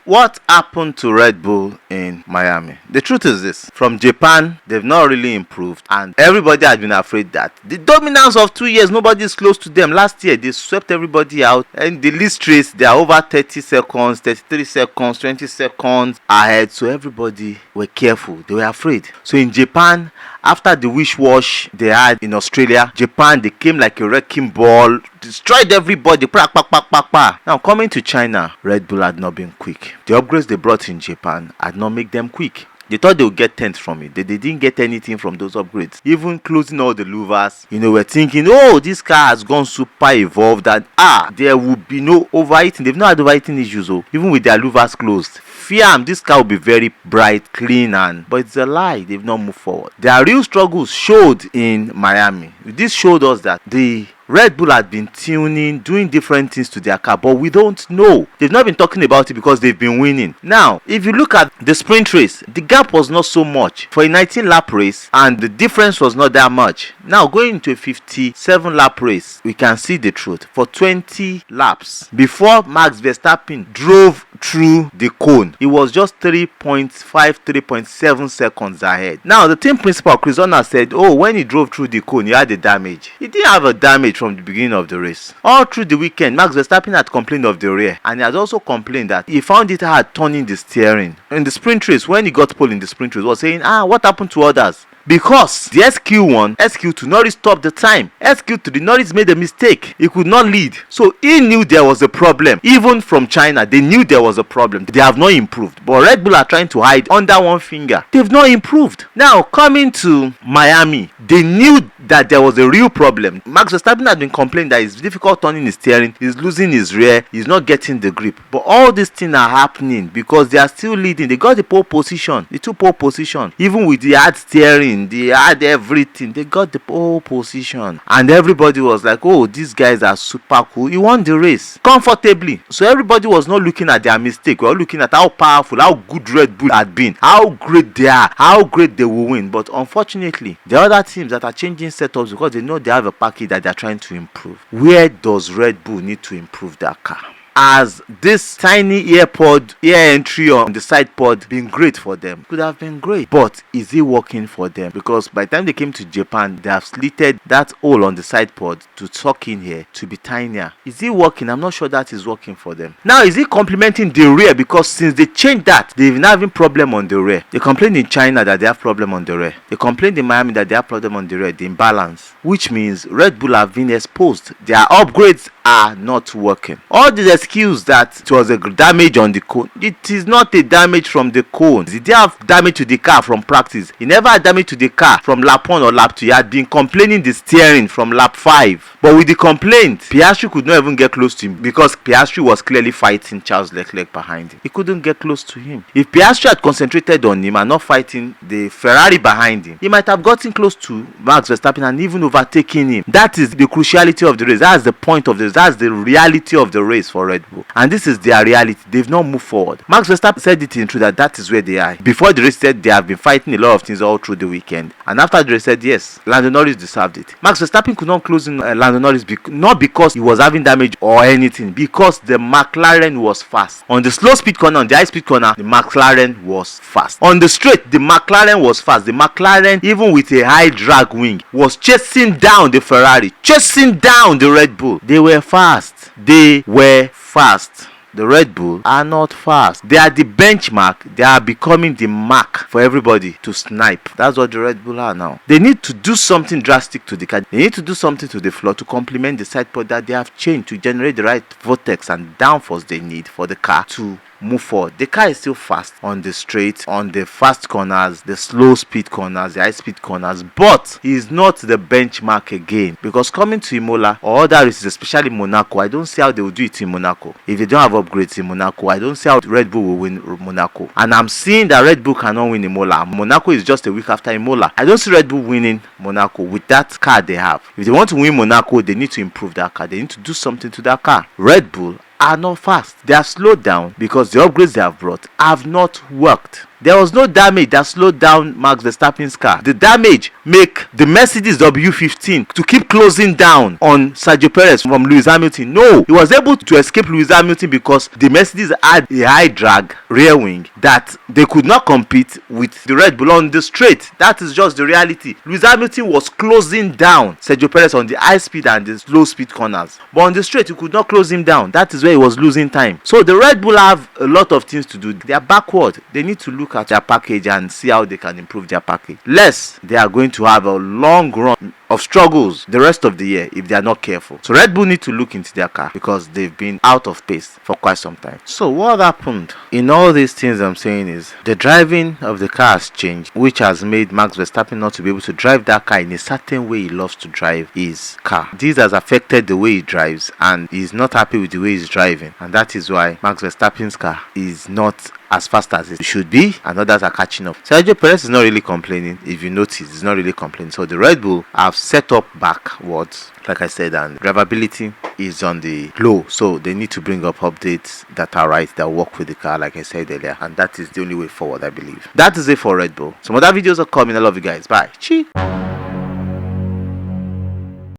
what happened to Red Bull in Miami? The truth is this: from Japan, they've not really improved, and everybody has been afraid that the dominance of 2 years, nobody is close to them. Last year, they swept everybody out, and the least race, they are over 30 seconds, 33 seconds, 20 seconds ahead. So everybody were careful. They were afraid. So in Japan, after the wish-wash they had in Australia, Japan, they came like a wrecking ball, destroyed everybody. Now coming to China, Red Bull had not been quick. The upgrades they brought in Japan had not made them quick. They thought they would get 10th from it. They didn't get anything from those upgrades. Even closing all the louvers, we're thinking, oh, this car has gone super evolved, and there will be no overheating. They've not had overheating issues, even with their louvers closed. Fiam, this car will be very bright, clean, but it's a lie. They've not moved forward. Their real struggles showed in Miami. This showed us that the Red Bull had been tuning, doing different things to their car, but we don't know. They've not been talking about it because they've been winning. Now, if you look at the sprint race, the gap was not so much for a 19-lap race, and the difference was not that much. Now, going into a 57-lap race, we can see the truth. For 20 laps, before Max Verstappen drove through the cone, he was just 3.7 seconds ahead. Now, the team principal, Chris Horner, said, when he drove through the cone, he had a damage. He didn't have a damage from the beginning of the race. All through the weekend, Max Verstappen had complained of the rear, and he had also complained that he found it hard turning the steering. In the sprint race, when he got pole in the sprint race, he was saying, what happened to others? Because the SQ1, SQ2, Norris stopped the time. SQ3, Norris made a mistake. He could not lead. So he knew there was a problem. Even from China, they knew there was a problem. They have not improved. But Red Bull are trying to hide under one finger. They've not improved. Now, coming to Miami, they knew that there was a real problem. Max Verstappen had been complaining that it's difficult turning his steering. He's losing his rear. He's not getting the grip. But all these things are happening because they are still leading. They got the pole position. The two pole position. Even with the hard steering, they had everything. They got the pole position, and everybody was like, these guys are super cool. He won the race comfortably. So everybody was not looking at their mistake. We were looking at how powerful, how good Red Bull had been, how great they are, how great they will win. But unfortunately, the other teams that are changing setups because they know they have a package that they're trying to improve. Where does Red Bull need to improve their car? Has this tiny ear entry on the side pod been great for them? Could have been great, but is it working for them? Because by the time they came to Japan, they have slitted that hole on the side pod to tuck in here to be tinier. Is it working? I'm not sure that is working for them. Now, is it complementing the rear? Because since they changed that, they've been having problem on the rear. They complained in China that they have problem on the rear. They complained in Miami that they have problem on the rear, the imbalance, which means Red Bull have been exposed. Their upgrades are not working. All these excuse that it was a damage on the cone, it is not a damage from the cone. He didn't have damage to the car from practice. He never had damage to the car from lap 1 or lap 2. He had been complaining the steering from lap 5. But with the complaint, Piastri could not even get close to him because Piastri was clearly fighting Charles Leclerc behind him. He couldn't get close to him. If Piastri had concentrated on him and not fighting the Ferrari behind him, he might have gotten close to Max Verstappen and even overtaken him. That is the cruciality of the race. That's the point of this. That's the reality of the race for Red Bull. And this is their reality. They've not moved forward. Max Verstappen said it in truth that is where they are. Before the race said they have been fighting a lot of things all through the weekend. And after the race said yes, Lando Norris deserved it. Max Verstappen could not close in Lando Norris not because he was having damage or anything, because the McLaren was fast. On the slow speed corner, on the high speed corner, the McLaren was fast. On the straight, the McLaren was fast. The McLaren, even with a high drag wing, was chasing down the Ferrari, chasing down the Red Bull. They were fast. They were fast. The Red Bull are not fast. They are the benchmark. They are becoming the mark for everybody to snipe. That's what the Red Bull are now. They need to do something drastic to the car. They need to do something to the floor to complement the side pod that they have changed to generate the right vortex and downforce they need for the car to move forward. The car is still fast on the straight, on the fast corners, the slow speed corners, the high speed corners, but he is not the benchmark again, because coming to Imola or other races, especially Monaco, I don't see how they will do it in Monaco. If they don't have upgrades in Monaco, I don't see how Red Bull will win Monaco. And I'm seeing that Red Bull cannot win Imola. Monaco is just a week after Imola. I don't see Red Bull winning Monaco with that car they have. If they want to win Monaco, they need to improve that car. They need to do something to that car. Red Bull are not fast. They have slowed down because the upgrades they have brought have not worked. There was no damage that slowed down Max Verstappen's car. The damage make the Mercedes W15 to keep closing down on Sergio Perez from Lewis Hamilton. No, he was able to escape Lewis Hamilton because the Mercedes had a high drag rear wing that they could not compete with the Red Bull on the straight. That is just the reality. Lewis Hamilton was closing down Sergio Perez on the high speed and the slow speed corners, but on the straight you could not close him down. That is where he was losing time. So the Red Bull have a lot of things to do. They are backward. They need to look at their package and see how they can improve their package. Less they are going to have a long run of struggles the rest of the year if they are not careful. So Red Bull need to look into their car because they've been out of pace for quite some time. So what happened in all these things I'm saying is the driving of the car has changed, which has made Max Verstappen not to be able to drive that car in a certain way he loves to drive his car. This has affected the way he drives and he's not happy with the way he's driving, and that is why Max Verstappen's car is not as fast as it should be and others are catching up. Sergio Perez is not really complaining. If you notice, he's not really complaining. So the Red Bull have set up backwards, like I said, and drivability is on the low, so they need to bring up updates that are right, that work with the car, like I said earlier, and that is the only way forward, I believe. That is it for Red Bull. Some other videos are coming. I love you guys. Bye. Cheers.